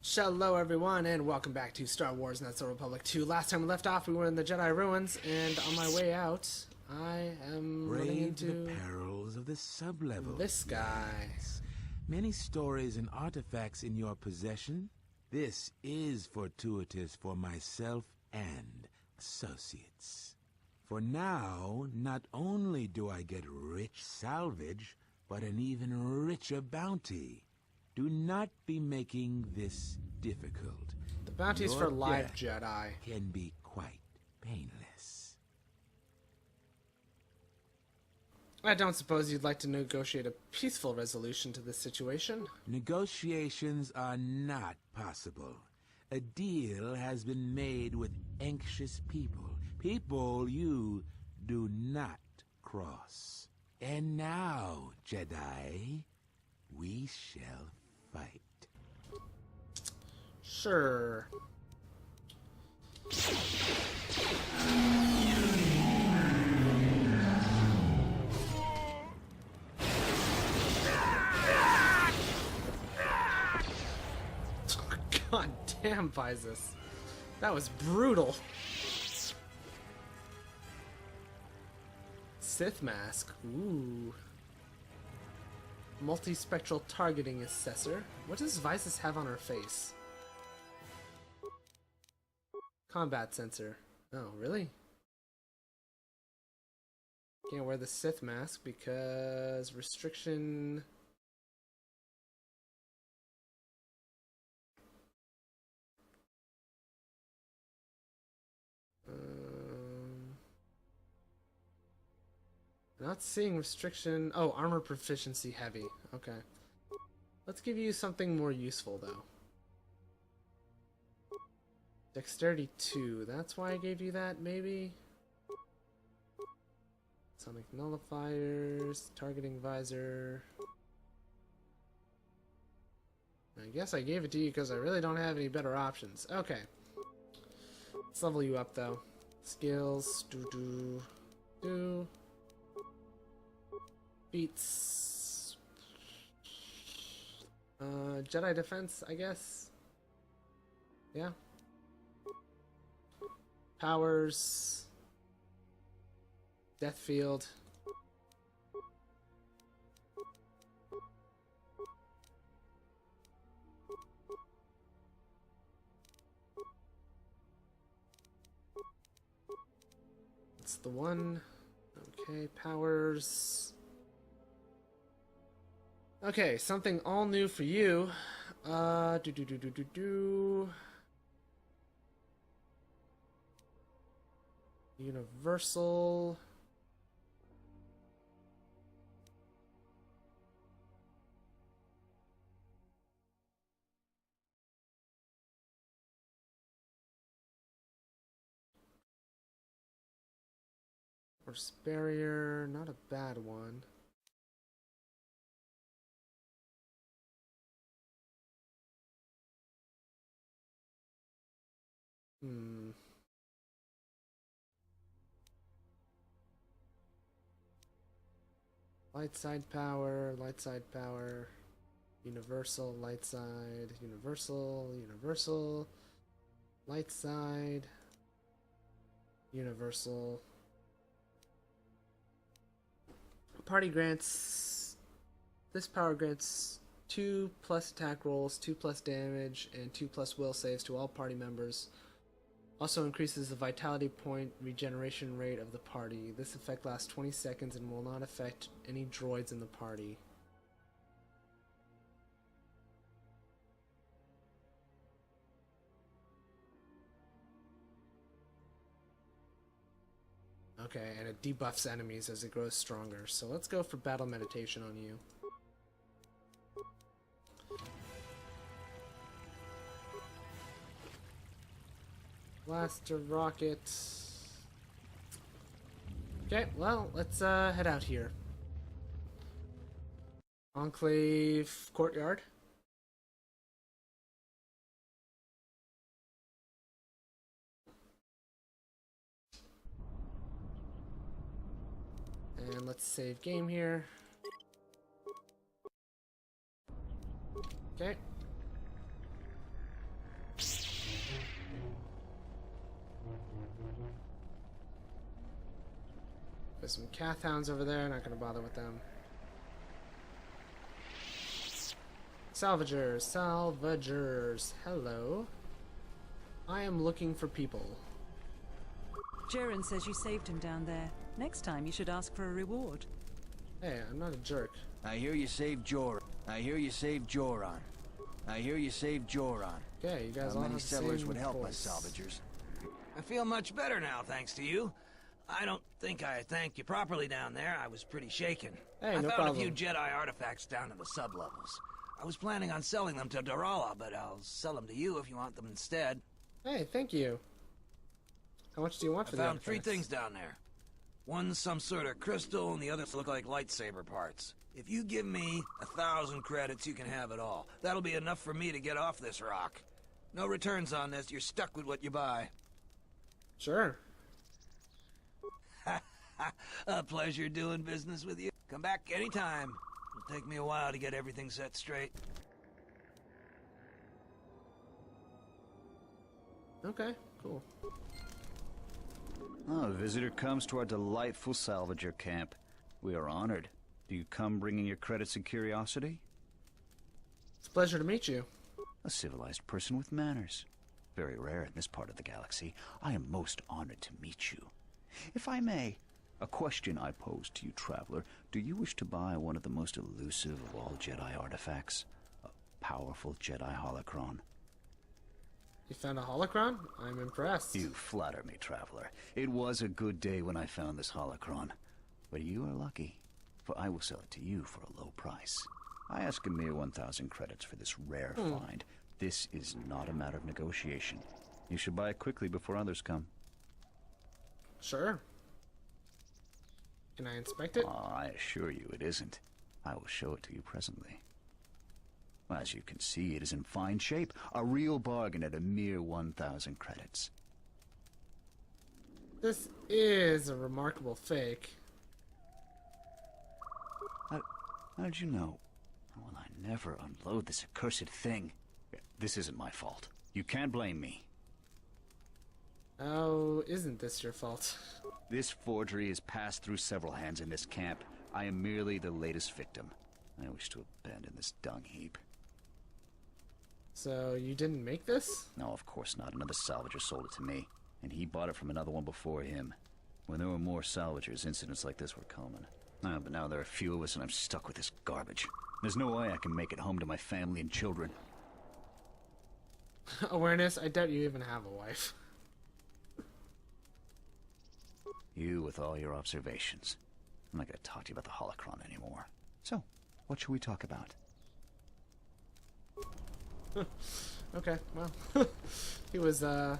Hello everyone, and welcome back to Star Wars Knights of the Republic 2. Last time we left off, we were in the Jedi ruins, and on my way out, I am running Brave the into perils of the sublevel. this guy. Yes. Many stories and artifacts in your possession. This is fortuitous for myself and associates. For now, not only do I get rich salvage, but an even richer bounty. Do not be making this difficult. The bounty's Your for live death Jedi. can be quite painless. I don't suppose you'd like to negotiate a peaceful resolution to this situation? Negotiations are not possible. A deal has been made with anxious people. People you do not cross. And now, Jedi, we shall fight. Sure. God damn, Vysis. That was brutal. Sith mask. Ooh. Multispectral targeting assessor. What does Vysis have on her face? Combat sensor. Oh, really? Can't wear the Sith mask because restriction. Not seeing restriction. Oh, armor proficiency heavy. Okay. Let's give you something more useful, though. Dexterity 2. That's why I gave you that, maybe? Sonic nullifiers. Targeting visor. I guess I gave it to you because I really don't have any better options. Okay. Let's level you up, though. Skills. Do. Beats. Jedi defense, I guess. Yeah. Powers. Death field. That's the one. Okay, powers. Okay, something all new for you. Universal. Force barrier, not a bad one. Light side power, universal, light side, universal, light side, universal. Party grants, this power grants 2 plus attack rolls, 2 plus damage, and 2 plus will saves to all party members. Also increases the vitality point regeneration rate of the party. This effect lasts 20 seconds and will not affect any droids in the party. Okay, and it debuffs enemies as it grows stronger. So let's go for battle meditation on you. Blaster rocket. Okay, well, let's head out here. Enclave courtyard. And let's save game here. Okay. There's some Cath Hounds over there, not gonna bother with them. Salvagers, salvagers, hello. I am looking for people. Jaren says you saved him down there. Next time you should ask for a reward. Hey, I'm not a jerk. I hear you saved Joran. I hear you saved Joran. I hear you saved Joran. Okay, you guys How all many have the settlers same would help voice. us salvagers? I feel much better now, thanks to you. I don't think I thanked you properly down there. I was pretty shaken. Hey, I no found problem. a few Jedi artifacts down in the sublevels. I was planning on selling them to Darala, but I'll sell them to you if you want them instead. Hey, thank you. How much do you want I for that? found three things down there. One's some sort of crystal, and the others look like lightsaber parts. If you give me 1,000 credits, you can have it all. That'll be enough for me to get off this rock. No returns on this. You're stuck with what you buy. Sure. A pleasure doing business with you. Come back anytime. It'll take me a while to get everything set straight. Okay, cool. Oh, a visitor comes to our delightful salvager camp. We are honored. Do you come bringing your credits and curiosity? It's a pleasure to meet you. A civilized person with manners. Very rare in this part of the galaxy. I am most honored to meet you. If I may, a question I pose to you, traveler. Do you wish to buy one of the most elusive of all Jedi artifacts? A powerful Jedi holocron? You found a holocron? I'm impressed. You flatter me, traveler. It was a good day when I found this holocron. But you are lucky, for I will sell it to you for a low price. I ask a mere 1,000 credits for this rare find. This is not a matter of negotiation. You should buy it quickly before others come. Sure. Can I inspect it? I assure you it isn't. I will show it to you presently. As you can see, it is in fine shape. A real bargain at a mere 1,000 credits. This is a remarkable fake. How did you know? Well, I never unload this accursed thing. This isn't my fault. You can't blame me. Oh, isn't this your fault? This forgery has passed through several hands in this camp. I am merely the latest victim. I wish to abandon this dung heap. So, you didn't make this? No, of course not. Another salvager sold it to me, and he bought it from another one before him. When there were more salvagers, incidents like this were common. But now there are few of us, and I'm stuck with this garbage. There's no way I can make it home to my family and children. Awareness, I doubt you even have a wife. You with all your observations. I'm not going to talk to you about the holocron anymore. So, what should we talk about? Okay, well. He was, not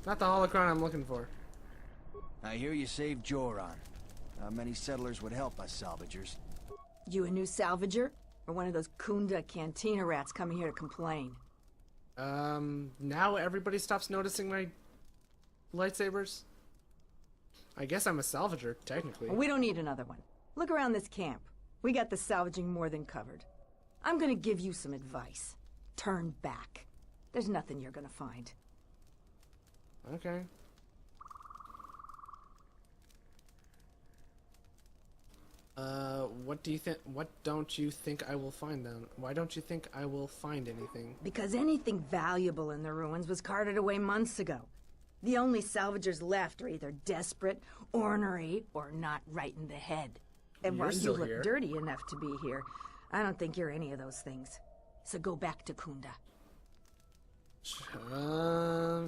the holocron I'm looking for. I hear you saved Joran. How many settlers would help us salvagers? You a new salvager? Or one of those Kunda cantina rats coming here to complain? Now everybody stops noticing my lightsabers? I guess I'm a salvager, technically. We don't need another one. Look around this camp. We got the salvaging more than covered. I'm gonna give you some advice. Turn back. There's nothing you're gonna find. Okay. What do you think? What don't you think I will find then? Why don't you think I will find anything? Because anything valuable in the ruins was carted away months ago. The only salvagers left are either desperate, ornery, or not right in the head. And You're while you still look here. dirty enough to be here, I don't think you're any of those things. So go back to Kunda.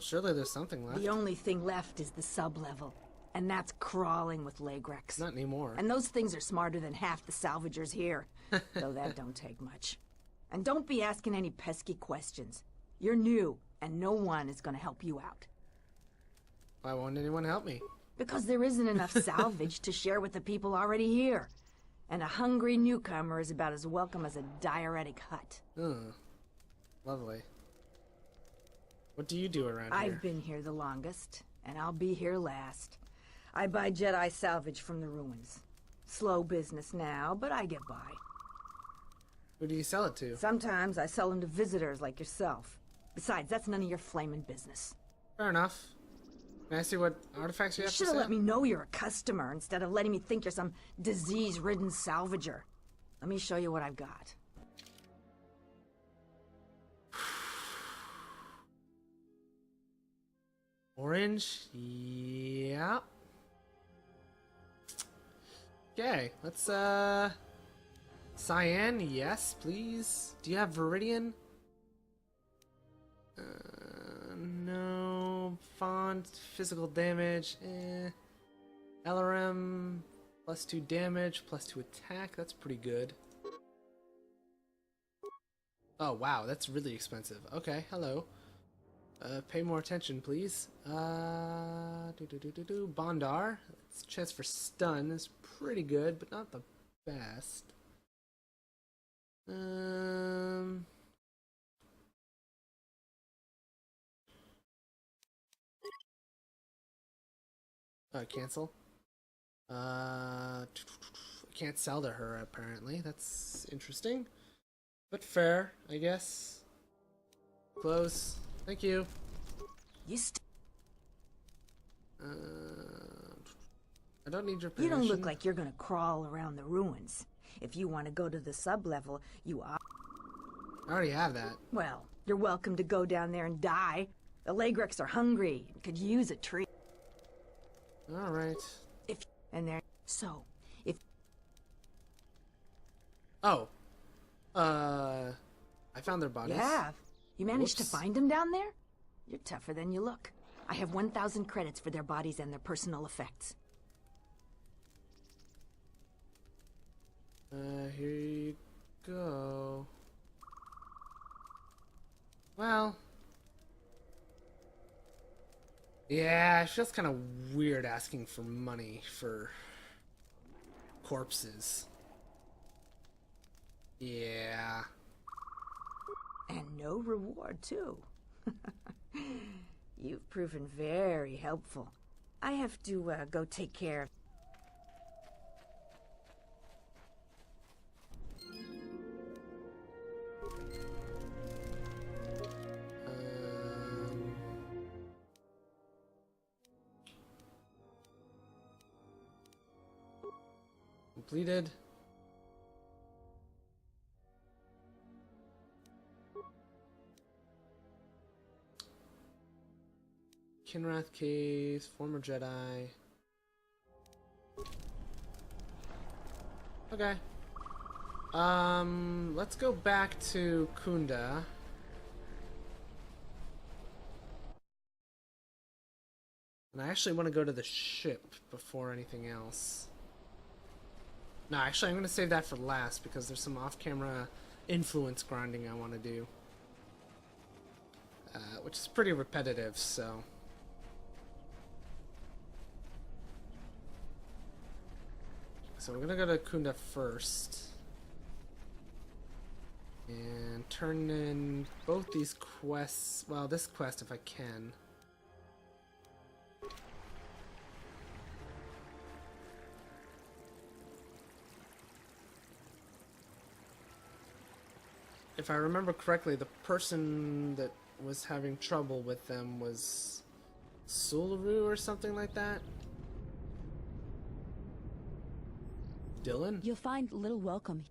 Surely there's something left. The only thing left is the sub-level. And that's crawling with Lagrex. Not anymore. And those things are smarter than half the salvagers here. Though that don't take much. And don't be asking any pesky questions. You're new, and no one is gonna help you out. Why won't anyone help me? Because there isn't enough salvage to share with the people already here. And a hungry newcomer is about as welcome as a diuretic hut. Lovely. What do you do around here? I've been here the longest, and I'll be here last. I buy Jedi salvage from the ruins. Slow business now, but I get by. Who do you sell it to? Sometimes I sell them to visitors like yourself. Besides, that's none of your flaming business. Fair enough. Can I see what artifacts you You have to should have sell? let me know you're a customer instead of letting me think you're some disease-ridden salvager. Let me show you what I've got. Orange? Yeah. Okay, let's, Cyan? Yes, please. Do you have Viridian? No. Font, physical damage, LRM, +2 damage, +2 attack. That's pretty good. Oh, wow, that's really expensive. Okay, hello. Pay more attention, please. Bondar. Its chance for stun is pretty good, but not the best. Cancel. I can't sell to her, apparently. That's interesting. But fair, I guess. Close. Thank you. I don't need your You permission. don't look like you're gonna crawl around the ruins. If you want to go to the sub-level, you are... I already have that. Well, you're welcome to go down there and die. The Lagreks are hungry and could use a treat. Alright. Oh. I found their bodies. You have? You managed to Whoops. find them down there? You're tougher than you look. I have 1,000 credits for their bodies and their personal effects. Here you go. Well. Yeah, it feels kind of weird asking for money for corpses. Yeah. And no reward, too. You've proven very helpful. I have to go take care of... Completed. Kinrath Cave, former Jedi. Okay. Let's go back to Kunda. And I actually want to go to the ship before anything else. No, actually I'm going to save that for last because there's some off-camera influence grinding I want to do. Which is pretty repetitive, so... So we're gonna go to Kunda first. And turn in both these quests. Well, this quest if I can. If I remember correctly, the person that was having trouble with them was Sularu or something like that. Dylan? You'll find little welcome.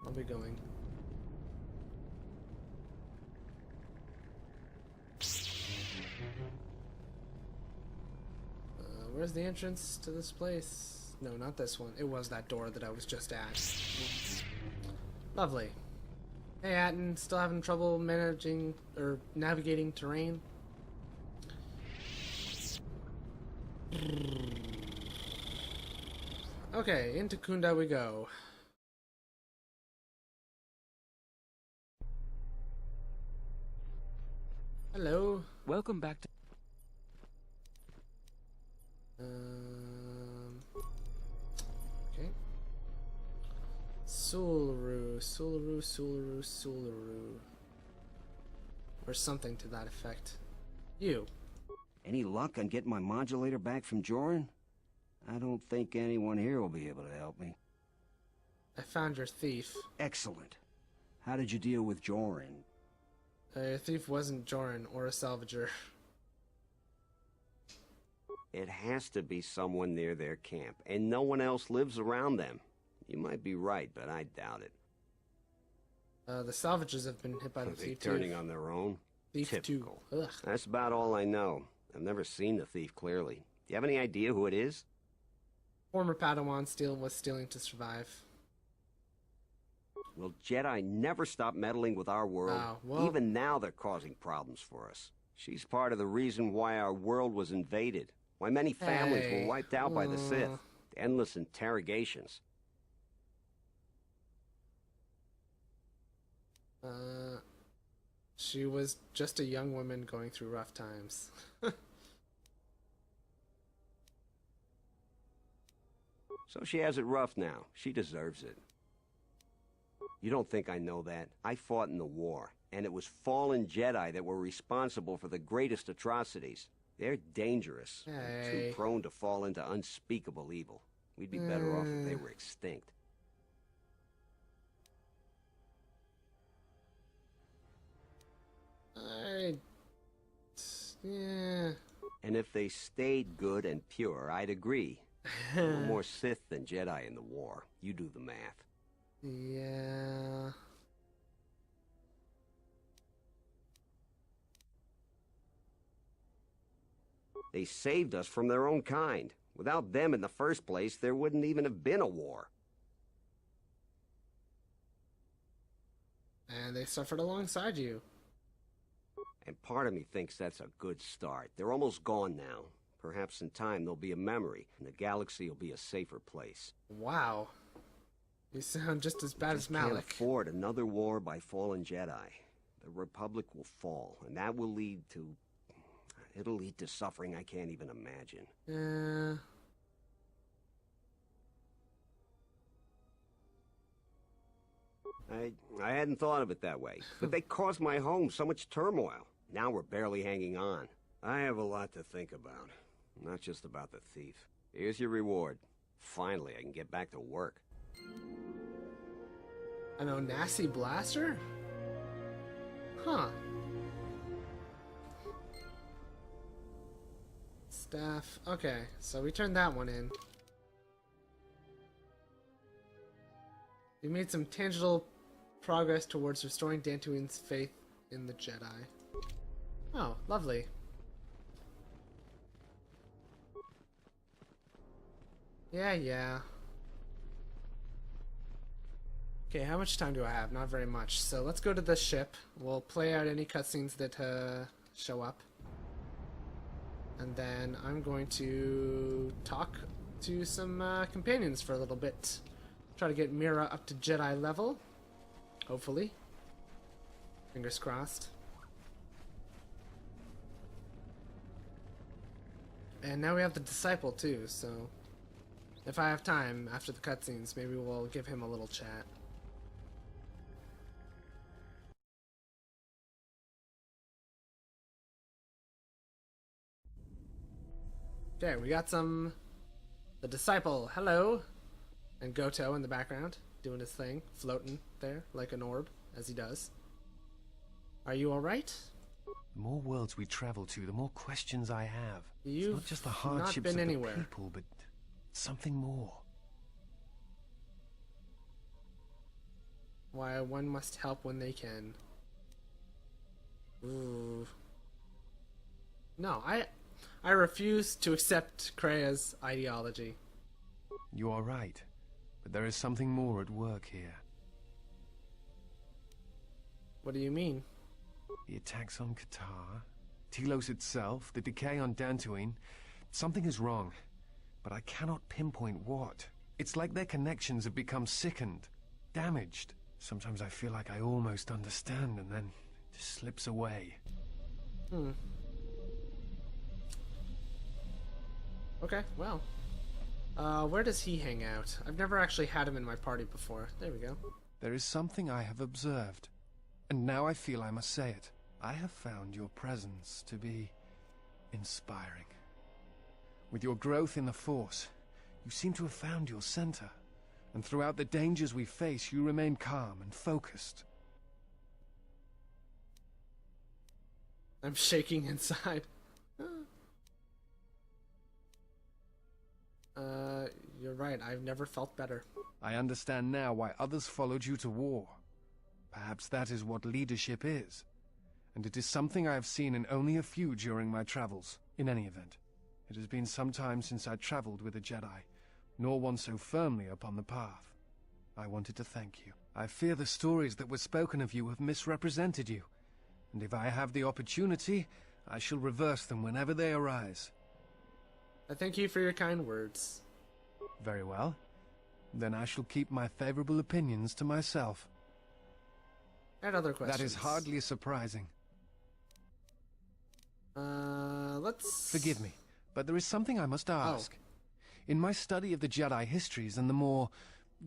I'll be going. Where's the entrance to this place? No, not this one. It was that door that I was just at. Lovely. Hey, Atten, still having trouble managing or navigating terrain? Okay, into Kunda we go. Hello. Welcome back to... Okay. Sularu. Or something to that effect. You. Any luck on getting my modulator back from Joran? I don't think anyone here will be able to help me. I found your thief. Excellent. How did you deal with Joran? Your thief wasn't Joran or a salvager. It has to be someone near their camp, and no one else lives around them. You might be right, but I doubt it. The salvagers have been hit by the Are they thief turning too. on their own? Thief Typical. 2. Ugh. That's about all I know. I've never seen the thief clearly. Do you have any idea who it is? Former Padawan was stealing to survive. Well, Jedi never stop meddling with our world. Wow, well- Even now they're causing problems for us. She's part of the reason why our world was invaded. Why many families were wiped out by the Sith. Endless interrogations. She was just a young woman going through rough times. So she has it rough now. She deserves it. You don't think I know that? I fought in the war, and it was fallen Jedi that were responsible for the greatest atrocities. They're dangerous, and Hey. too prone to fall into unspeakable evil. We'd be better off if they were extinct. Yeah. And if they stayed good and pure, I'd agree. There were more Sith than Jedi in the war. You do the math. Yeah. They saved us from their own kind. Without them in the first place, there wouldn't even have been a war. And they suffered alongside you. And part of me thinks that's a good start. They're almost gone now. Perhaps in time they'll be a memory, and the galaxy will be a safer place. Wow. You sound just as bad as Can't Malik. afford another war by fallen Jedi. The Republic will fall, and that will lead to... It'll lead to suffering I can't even imagine. I hadn't thought of it that way, but they caused my home so much turmoil. Now we're barely hanging on. I have a lot to think about, not just about the thief. Here's your reward. Finally, I can get back to work. An Onasi blaster? Huh. Staff. Okay, so we turned that one in. We made some tangible progress towards restoring Dantooine's faith in the Jedi. Oh, lovely. Yeah. Okay, how much time do I have? Not very much. So let's go to the ship. We'll play out any cutscenes that show up. And then I'm going to talk to some companions for a little bit. Try to get Mira up to Jedi level. Hopefully. Fingers crossed. And now we have the Disciple too, so... if I have time after the cutscenes, maybe we'll give him a little chat. Okay, we got some... the Disciple, hello! And Goto in the background, doing his thing, floating there like an orb, as he does. Are you alright? The more worlds we travel to, the more questions I have. You've It's not just the not hardships been of anywhere. the people, but something more. Why one must help when they can. Ooh. No, I refuse to accept Krea's ideology. You are right, but there is something more at work here. What do you mean? The attacks on Qatar, Telos itself, the decay on Dantooine. Something is wrong, but I cannot pinpoint what. It's like their connections have become sickened, damaged. Sometimes I feel like I almost understand, and then it just slips away. Okay, well. Where does he hang out? I've never actually had him in my party before. There we go. There is something I have observed, and now I feel I must say it. I have found your presence to be inspiring. With your growth in the Force, you seem to have found your center, and throughout the dangers we face, you remain calm and focused. I'm shaking inside. right. I've never felt better. I understand now why others followed you to war. Perhaps that is what leadership is. And it is something I have seen in only a few during my travels. In any event, it has been some time since I traveled with a Jedi, nor one so firmly upon the path. I wanted to thank you. I fear the stories that were spoken of you have misrepresented you, and if I have the opportunity, I shall reverse them whenever they arise. I thank you for your kind words. Very well. Then I shall keep my favorable opinions to myself. And other questions. That is hardly surprising. Let's... Forgive me, but there is something I must ask. In my study of the Jedi histories and the more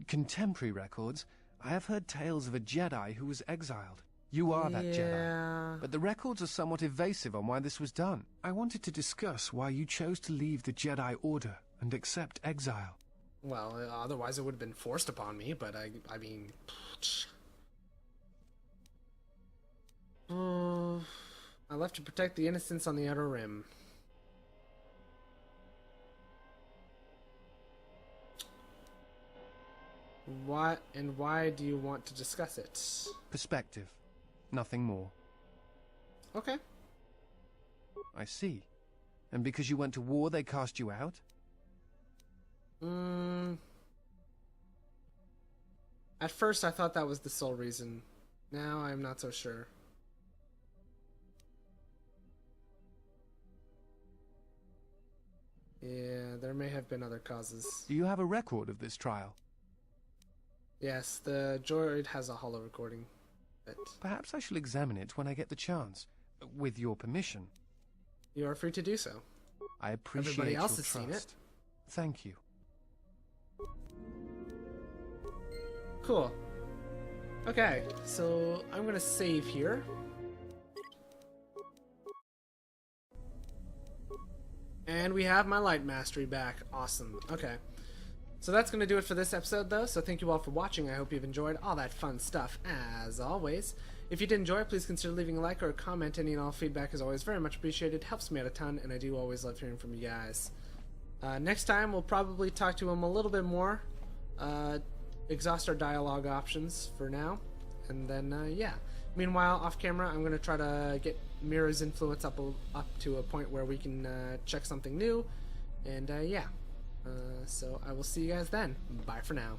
contemporary records, I have heard tales of a Jedi who was exiled. You are that Jedi. But the records are somewhat evasive on why this was done. I wanted to discuss why you chose to leave the Jedi Order and accept exile. Well, otherwise it would have been forced upon me, but I mean... I left to protect the innocents on the Outer Rim. Why do you want to discuss it? Perspective. Nothing more. Okay. I see. And because you went to war, they cast you out? At first I thought that was the sole reason. Now I'm not so sure. Yeah, there may have been other causes. Do you have a record of this trial? Yes, the droid has a holo recording. But perhaps I shall examine it when I get the chance. With your permission. You are free to do so. I appreciate Everybody else your has seen it. Thank you. Cool. Okay, so I'm gonna save here. And we have my light mastery back. Awesome. Okay. So that's going to do it for this episode, though. So thank you all for watching. I hope you've enjoyed all that fun stuff, as always. If you did enjoy it, please consider leaving a like or a comment. Any and all feedback is always very much appreciated. Helps me out a ton, and I do always love hearing from you guys. Next time, we'll probably talk to him a little bit more. Exhaust our dialogue options for now. And then, yeah. Meanwhile, off camera, I'm going to try to get Mira's influence up to a point where we can check something new. And, yeah. So I will see you guys then. Bye for now.